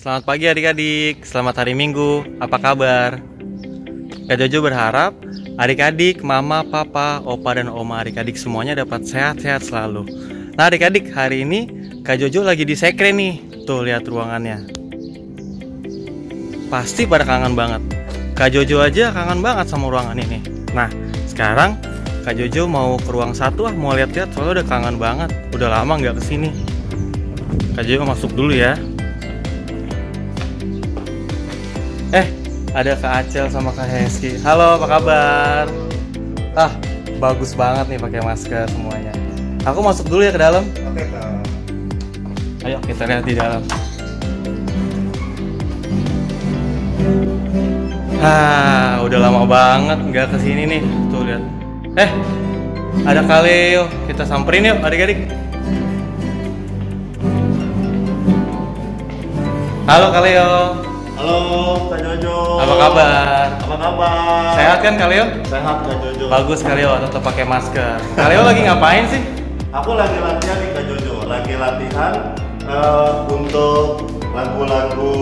Selamat pagi adik-adik, selamat hari Minggu, apa kabar? Kak Jojo berharap adik-adik, mama, papa, opa, dan oma adik-adik semuanya dapat sehat-sehat selalu. Nah adik-adik, hari ini Kak Jojo lagi di sekre nih. Tuh lihat ruangannya. Pasti pada kangen banget. Kak Jojo aja kangen banget sama ruangan ini. Nah sekarang Kak Jojo mau ke ruang satu mau lihat-lihat soalnya udah kangen banget. Udah lama nggak kesini. Kak Jojo masuk dulu ya. Ada Kak Acel sama Kak Heski. Halo, apa kabar? Bagus banget nih pakai masker semuanya. Aku masuk dulu ya ke dalam. Oke, Kak. Ayo kita lihat di dalam. Udah lama banget nggak kesini nih. Tuh lihat. Ada Kak Leo. Kita samperin yuk adik-adik. Halo Kak Leo. Halo, Kak Jojo. Apa kabar? Apa kabar? Sehat kan Kak Leo? Sehat, Kak Jojo. Bagus Kak Leo, tetap pakai masker. Kak Leo lagi ngapain sih? Aku lagi latihan nih, Kak Jojo. Lagi latihan untuk lagu-lagu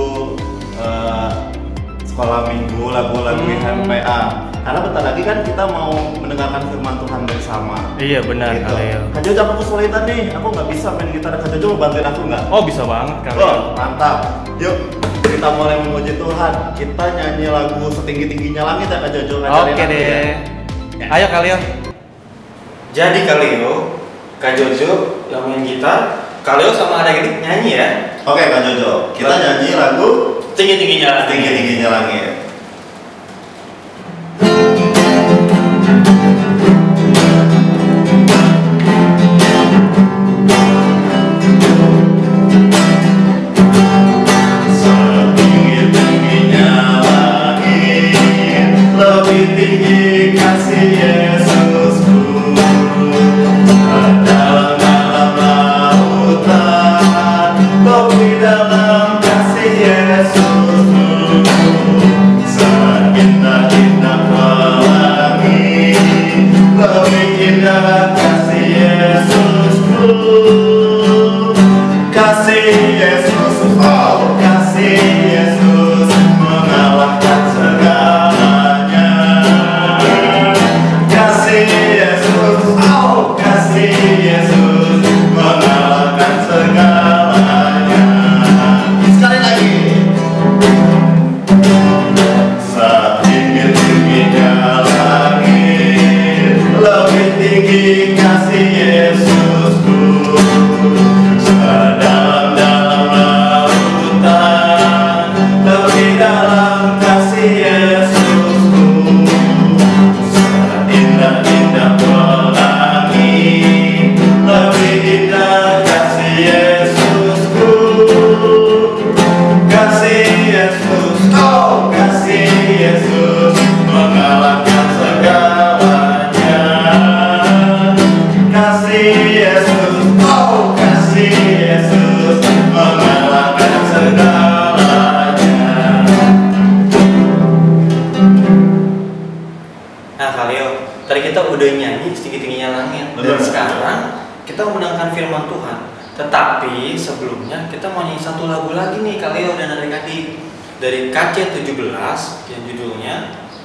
sekolah minggu, lagu-lagu HMPA. Karena bentar lagi kan kita mau mendengarkan firman Tuhan bersama. Iya benar Gitu. Kak Leo. Kak Jojo, aku kesulitan nih. Aku nggak bisa main gitar. Kak Jojo mau bantuin aku nggak? Oh bisa banget Kak Leo. Mantap. Yuk, kita mulai memuji Tuhan. Kita nyanyi lagu Setinggi-tingginya Langit ya Kak Jojo. Oke deh. Ayo Kak Leo. Jadi Kak Leo, Kak Jojo yang main gitar, Kak Leo sama adik-adik nyanyi ya. Oke Kak Jojo, kita nyanyi lagu Tinggi-tingginya. Tinggi-tingginya Langit. Lebih tinggi kasih Yesusku, dalam lautan, lebih dalam kasih Yesusku, seindah-indah pelangi, lebih indah kasih Yesusku, kasih Yesus, oh kasih Yesus mengalahkan segala. Yesus mengalahkan segalanya. Sekali lagi. Setinggi-tingginya langit, lebih tinggi kasih Yesusku, sedalam-dalam lautan, lebih dalam kasih Yesusku, seindah-indah pelangi, lebih indah kasih Yesusku, kasih Yesus, oh kasih Yesus mengalahkan segalanya, kasih Yesus, oh kasih Yesus mengalahkan segalanya. Nah Kak Leo, tadi kita udah nyanyi Setinggi-tingginya Langit. Dan sekarang kita mendengarkan firman Tuhan. Tetapi sebelumnya kita mau nyanyi satu lagu lagi nih Kak Leo dan adik-adik, dari KC17 yang judulnya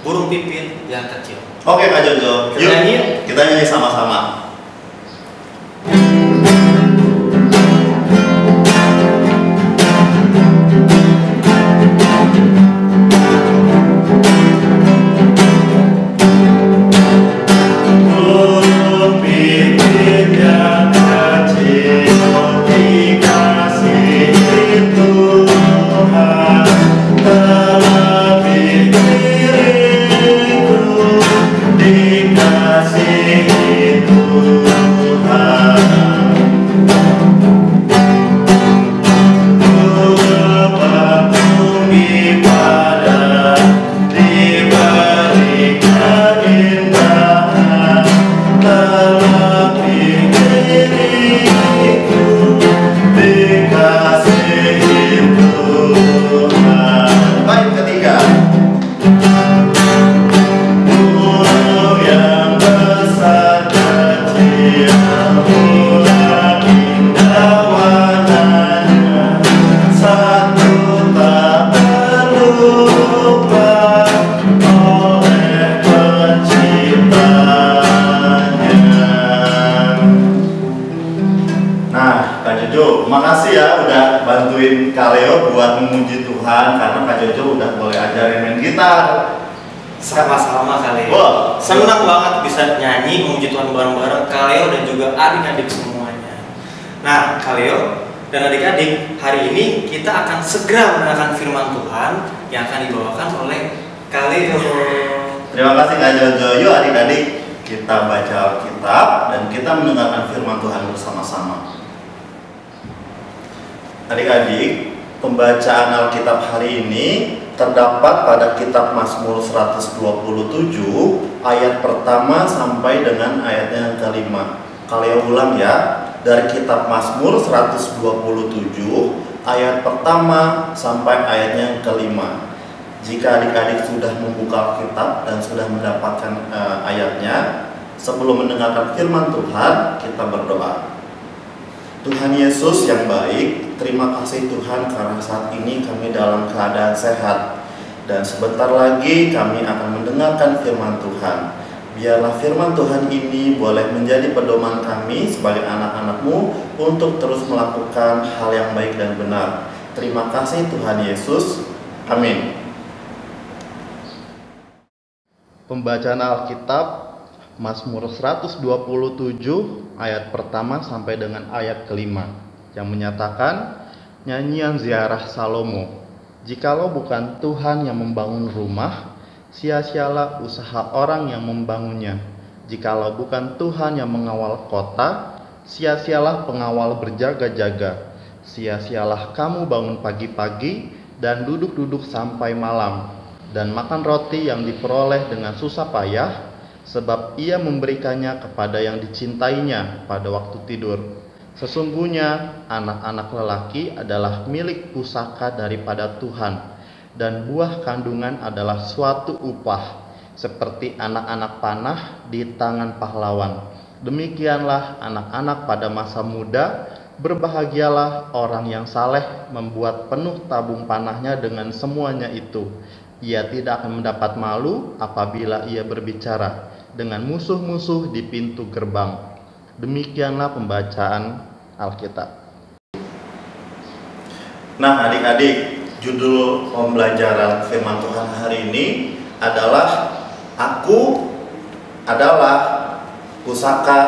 Burung Pipit yang Kecil. Oke Kak Jojo, Kita nyanyi. Kita nyanyi sama-sama. Dikasih itu Jo, makasih ya udah bantuin Kak Leo buat memuji Tuhan, karena Kak Jojo udah boleh ajarin main gitar. Sama-sama kali. Wah, Senang banget bisa nyanyi memuji Tuhan bareng-bareng Kak Leo dan juga adik-adik semuanya. Nah, Kak Leo dan adik-adik, hari ini kita akan segera mendengarkan firman Tuhan yang akan dibawakan oleh Kak Leo. terima kasih Kak Jojo. Yuk adik-adik, kita baca Alkitab dan kita mendengarkan firman Tuhan bersama-sama. Adik-adik, pembacaan Alkitab hari ini terdapat pada kitab Mazmur 127 ayat pertama sampai dengan ayatnya yang kelima. Kalian ulang ya, dari kitab Mazmur 127 ayat pertama sampai ayatnya yang kelima. Jika adik-adik sudah membuka Alkitab dan sudah mendapatkan ayatnya, sebelum mendengarkan firman Tuhan, kita berdoa. Tuhan Yesus yang baik, terima kasih Tuhan karena saat ini kami dalam keadaan sehat. Dan sebentar lagi kami akan mendengarkan firman Tuhan. Biarlah firman Tuhan ini boleh menjadi pedoman kami sebagai anak-anak-Mu untuk terus melakukan hal yang baik dan benar. Terima kasih Tuhan Yesus. Amin. Pembacaan Alkitab Mazmur 127 ayat pertama sampai dengan ayat kelima yang menyatakan nyanyian ziarah Salomo. Jikalau bukan Tuhan yang membangun rumah, sia-sialah usaha orang yang membangunnya. Jikalau bukan Tuhan yang mengawal kota, sia-sialah pengawal berjaga-jaga. Sia-sialah kamu bangun pagi-pagi dan duduk-duduk sampai malam, dan makan roti yang diperoleh dengan susah payah, sebab ia memberikannya kepada yang dicintainya pada waktu tidur. Sesungguhnya anak-anak lelaki adalah milik pusaka daripada Tuhan, dan buah kandungan adalah suatu upah, seperti anak-anak panah di tangan pahlawan. Demikianlah anak-anak pada masa muda, berbahagialah orang yang saleh membuat penuh tabung panahnya dengan semuanya itu. Ia tidak akan mendapat malu apabila ia berbicara dengan musuh-musuh di pintu gerbang. Demikianlah pembacaan Alkitab. Nah adik-adik, judul pembelajaran firman Tuhan hari ini adalah Aku adalah pusaka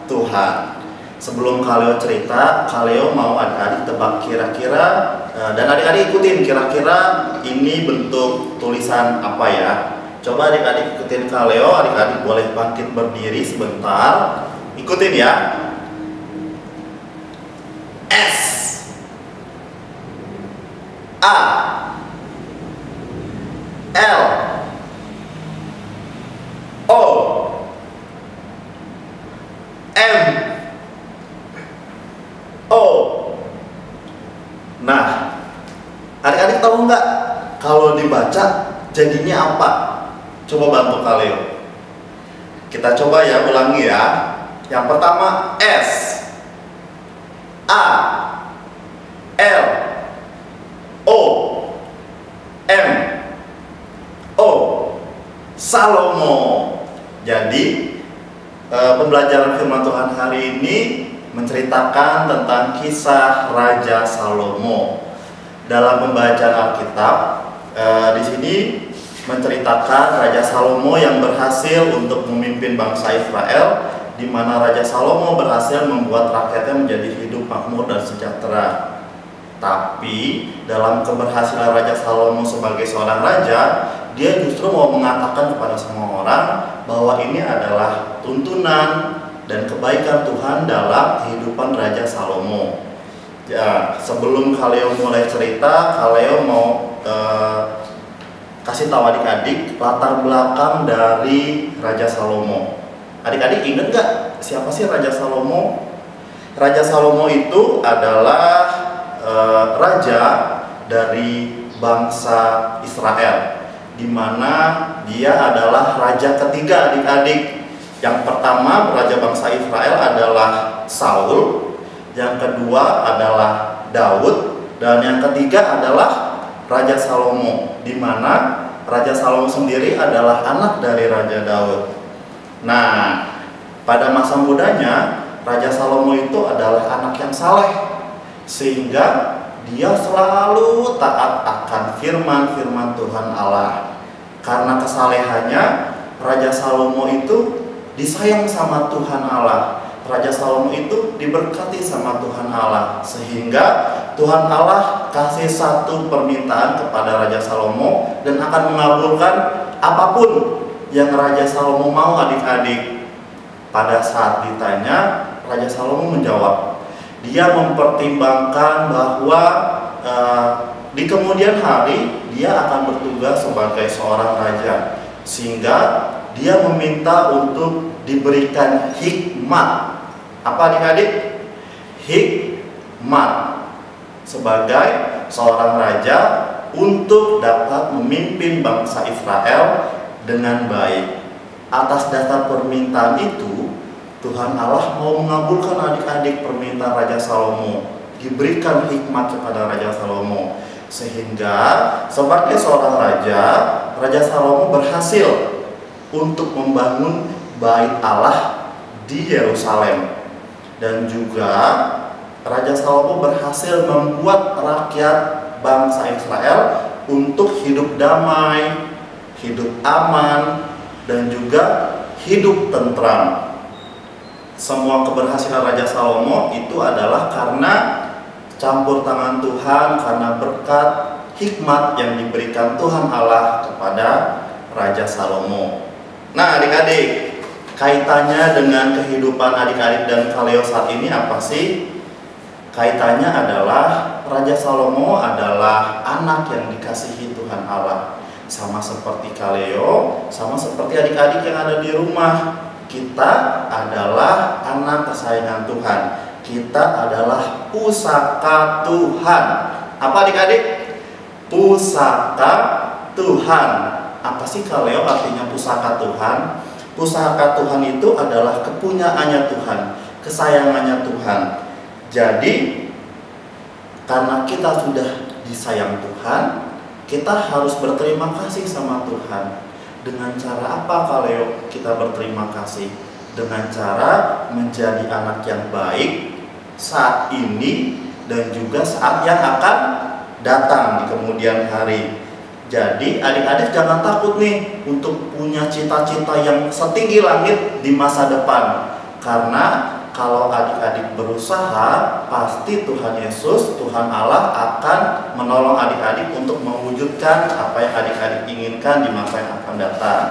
Tuhan. Sebelum Kaleo cerita, Kaleo mau adik-adik tebak kira-kira, dan adik-adik ikutin kira-kira ini bentuk tulisan apa ya. Coba adik-adik ikutin Kaleo, adik-adik boleh bangkit berdiri sebentar. Ikutin ya. S A L O M O. Nah, adik-adik tahu nggak kalau dibaca jadinya apa? Coba bantu Kaleo. Kita coba ya, ulangi ya. Yang pertama S A L O M O. Salomo. Jadi pembelajaran firman Tuhan hari ini menceritakan tentang kisah Raja Salomo. Dalam pembacaan Alkitab di sini menceritakan Raja Salomo yang berhasil untuk memimpin bangsa Israel, di mana Raja Salomo berhasil membuat rakyatnya menjadi hidup makmur dan sejahtera. Tapi dalam keberhasilan Raja Salomo sebagai seorang raja, dia justru mau mengatakan kepada semua orang bahwa ini adalah tuntunan dan kebaikan Tuhan dalam kehidupan Raja Salomo. Ya, sebelum Kaleo mulai cerita, Kaleo mau kasih tahu adik-adik latar belakang dari Raja Salomo. Adik-adik ingat gak siapa sih Raja Salomo? Raja Salomo itu adalah raja dari bangsa Israel, di mana dia adalah raja ketiga adik-adik. Yang pertama raja bangsa Israel adalah Saul, yang kedua adalah Daud, dan yang ketiga adalah Raja Salomo, di mana Raja Salomo sendiri adalah anak dari Raja Daud. Nah, pada masa mudanya Raja Salomo itu adalah anak yang saleh, sehingga dia selalu taat akan firman-firman Tuhan Allah. Karena kesalehannya, Raja Salomo itu disayang sama Tuhan Allah. Raja Salomo itu diberkati sama Tuhan Allah, sehingga Tuhan Allah kasih satu permintaan kepada Raja Salomo dan akan mengabulkan apapun yang Raja Salomo mau, adik-adik. Pada saat ditanya, Raja Salomo menjawab. Dia mempertimbangkan bahwa di kemudian hari dia akan bertugas sebagai seorang raja, sehingga dia meminta untuk diberikan hikmat. Apa adik-adik? Hikmat sebagai seorang raja untuk dapat memimpin bangsa Israel dengan baik. Atas dasar permintaan itu, Tuhan Allah mau mengabulkan adik-adik permintaan Raja Salomo. Diberikan hikmat kepada Raja Salomo, sehingga sebagai seorang raja, Raja Salomo berhasil untuk membangun bait Allah di Yerusalem. Dan juga Raja Salomo berhasil membuat rakyat bangsa Israel untuk hidup damai, hidup aman, dan juga hidup tentram. Semua keberhasilan Raja Salomo itu adalah karena campur tangan Tuhan, karena berkat hikmat yang diberikan Tuhan Allah kepada Raja Salomo. Nah adik-adik, kaitannya dengan kehidupan adik-adik dan Kaleo saat ini apa sih? Kaitannya adalah Raja Salomo adalah anak yang dikasihi Tuhan Allah. Sama seperti Kaleo, sama seperti adik-adik yang ada di rumah. Kita adalah anak kesayangan Tuhan. Kita adalah pusaka Tuhan. Apa adik-adik? Pusaka Tuhan. Apa sih Kaleo artinya pusaka Tuhan? Pusaka Tuhan itu adalah kepunyaannya Tuhan, kesayangannya Tuhan. Jadi karena kita sudah disayang Tuhan, kita harus berterima kasih sama Tuhan. Dengan cara apa Kaleo kita berterima kasih? Dengan cara menjadi anak yang baik saat ini dan juga saat yang akan datang di kemudian hari. Jadi adik-adik jangan takut nih untuk punya cita-cita yang setinggi langit di masa depan. Karena kalau adik-adik berusaha, pasti Tuhan Yesus, Tuhan Allah akan menolong adik-adik untuk mewujudkan apa yang adik-adik inginkan di masa yang akan datang.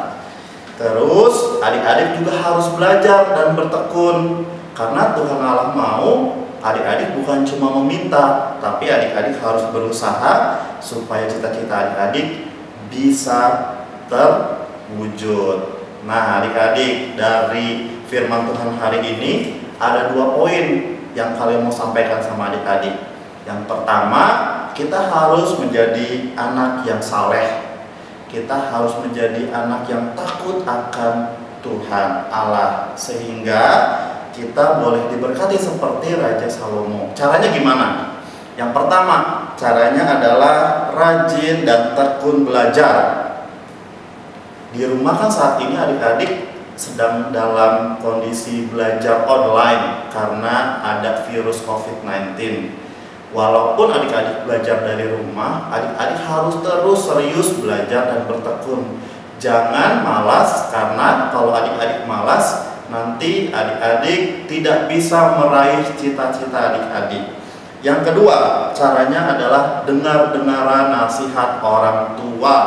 Terus adik-adik juga harus belajar dan bertekun, karena Tuhan Allah mau adik-adik bukan cuma meminta, tapi adik-adik harus berusaha supaya cita-cita adik-adik bisa terwujud. Nah adik-adik, dari firman Tuhan hari ini ada 2 poin yang kalian mau sampaikan sama adik-adik. Yang pertama, kita harus menjadi anak yang saleh. Kita harus menjadi anak yang takut akan Tuhan Allah, sehingga kita boleh diberkati seperti Raja Salomo. Caranya gimana? Yang pertama, caranya adalah rajin dan tekun belajar. Di rumah kan saat ini adik-adik sedang dalam kondisi belajar online karena ada virus COVID-19. Walaupun adik-adik belajar dari rumah, adik-adik harus terus serius belajar dan bertekun. Jangan malas, karena kalau adik-adik malas, nanti adik-adik tidak bisa meraih cita-cita adik-adik. Yang kedua, caranya adalah dengar-dengaran nasihat orang tua.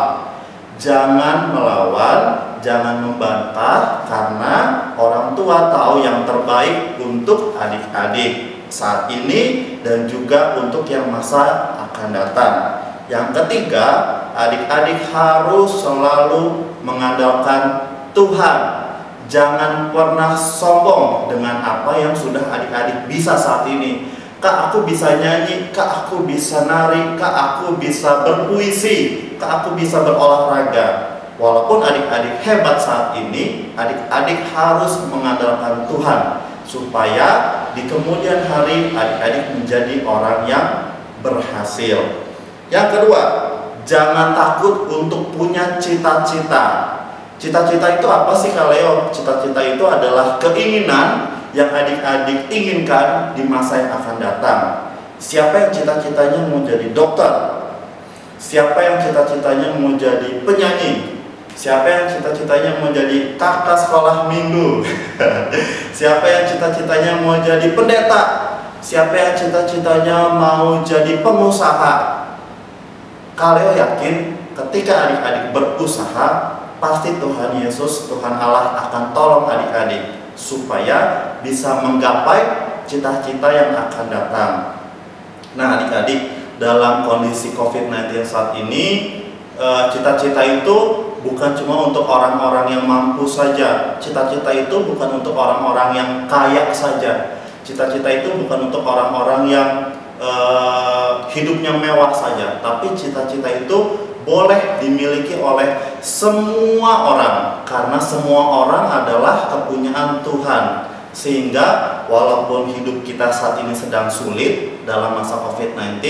Jangan melawan, jangan membantah, karena orang tua tahu yang terbaik untuk adik-adik saat ini dan juga untuk yang masa akan datang. Yang ketiga, adik-adik harus selalu mengandalkan Tuhan. Jangan pernah sombong dengan apa yang sudah adik-adik bisa saat ini. Kak, aku bisa nyanyi, kak, aku bisa nari, kak, aku bisa berpuisi, kak, aku bisa berolahraga. Walaupun adik-adik hebat saat ini, adik-adik harus mengandalkan Tuhan supaya di kemudian hari adik-adik menjadi orang yang berhasil. Yang kedua, jangan takut untuk punya cita-cita. Cita-cita itu apa sih Kaleo? Cita-cita itu adalah keinginan yang adik-adik inginkan di masa yang akan datang. Siapa yang cita-citanya mau jadi dokter? Siapa yang cita-citanya mau jadi penyanyi? Siapa yang cita-citanya mau jadi kakak sekolah minggu? Siapa yang cita-citanya mau jadi pendeta? Siapa yang cita-citanya mau jadi pengusaha? Kaleo yakin ketika adik-adik berusaha, pasti Tuhan Yesus, Tuhan Allah akan tolong adik-adik supaya bisa menggapai cita-cita yang akan datang. Nah adik-adik, dalam kondisi COVID-19 saat ini, cita-cita itu bukan cuma untuk orang-orang yang mampu saja. Cita-cita itu bukan untuk orang-orang yang kaya saja. Cita-cita itu bukan untuk orang-orang yang hidupnya mewah saja. Tapi cita-cita itu boleh dimiliki oleh semua orang, karena semua orang adalah kepunyaan Tuhan. Sehingga walaupun hidup kita saat ini sedang sulit dalam masa COVID-19,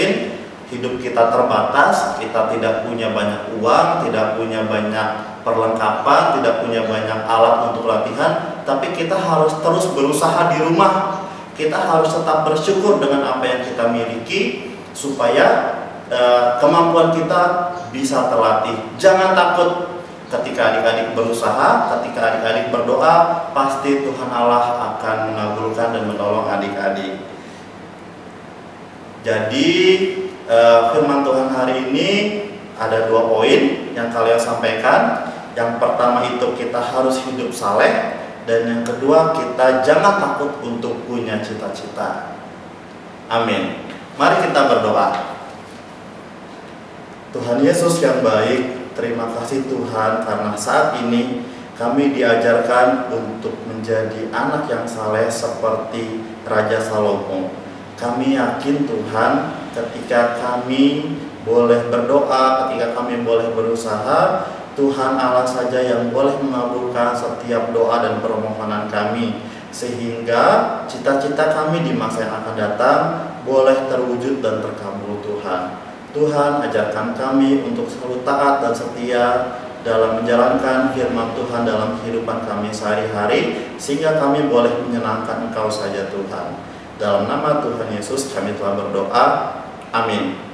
hidup kita terbatas, kita tidak punya banyak uang, tidak punya banyak perlengkapan, tidak punya banyak alat untuk latihan, tapi kita harus terus berusaha di rumah. Kita harus tetap bersyukur dengan apa yang kita miliki supaya kemampuan kita bisa terlatih. Jangan takut ketika adik-adik berusaha, ketika adik-adik berdoa, pasti Tuhan Allah akan mengabulkan dan menolong adik-adik. Jadi firman Tuhan hari ini ada 2 poin yang kalian sampaikan. Yang pertama itu kita harus hidup saleh, dan yang kedua kita jangan takut untuk punya cita-cita. Amin. Mari kita berdoa. Tuhan Yesus yang baik, terima kasih Tuhan karena saat ini kami diajarkan untuk menjadi anak yang saleh seperti Raja Salomo. Kami yakin Tuhan, ketika kami boleh berdoa, ketika kami boleh berusaha, Tuhan Allah saja yang boleh mengabulkan setiap doa dan permohonan kami, sehingga cita-cita kami di masa yang akan datang boleh terwujud dan terkabul Tuhan. Tuhan, ajarkan kami untuk selalu taat dan setia dalam menjalankan firman Tuhan dalam kehidupan kami sehari-hari, sehingga kami boleh menyenangkan Engkau saja Tuhan. Dalam nama Tuhan Yesus kami telah berdoa. Amin.